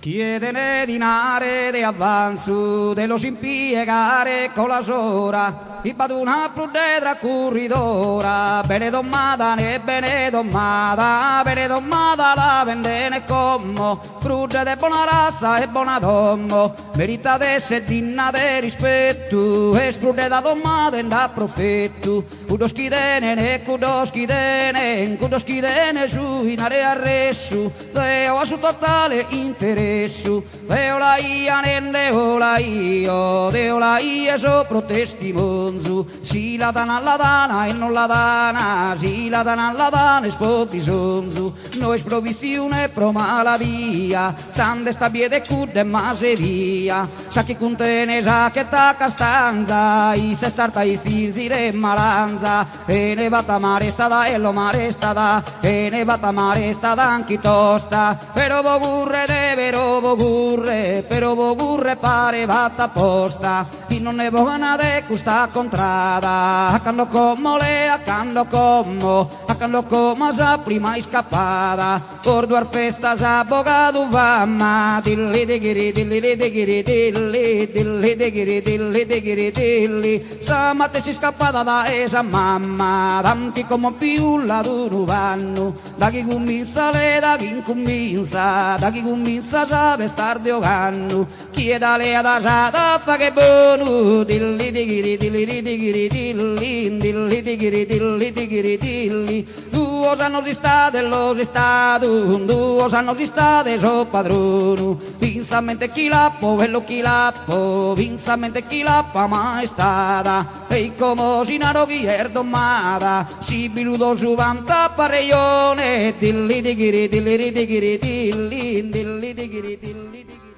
Chiedene dinare de avanzo, de los impiegare con la sora, i baduna prude tra corridora, bene domada la vendene come, prude de buona razza e buona dommo, merita de essere digna de rispetto, e sprude da domada e da profetto, kudoskidene ne kudoskidene su in area arresu, deo a su totale interessu, deo la ia nenne o la io, deo la ia sopra testimonzu, si la dana alla dana e non la dana, si la dana alla dana e spobisonzu, no es provisione pro maladia, tante stabiede cude maseria, sa chi contene sa che tacca stanza, i se sarta i sire malanza, e ne vata mare stada e lo mare stada, e ne vata mare stada anche tosta, però vogurre devero vogurre, però vogurre pare vata posta, e non ne buona de questa contrada, accanto come sa prima scappata, por duar festa sa bogado vamma, dilli digiri dilli digiri dilli dilli digiri dilli digiri dilli, sa matte si scappata da esa mamma, tanti come più la duro vanno, da chi comincia le da chi incomincia, da chi comincia sa vestar di oganno, chi è da lei da sa tappa che buono, dilli digiri dilli digiri dilli dilli digiri dilli digiri dilli, duo sanno di state lo si stato, duo sanno di state so padrono, vinsamente chi lappo, vello chi lappo, vinsamente chi lappa mai stata, e come si naro chi er domata, si biludo su vanta pareione, dilli digiri dilli digiri dilli dilli digiri dilli digiri.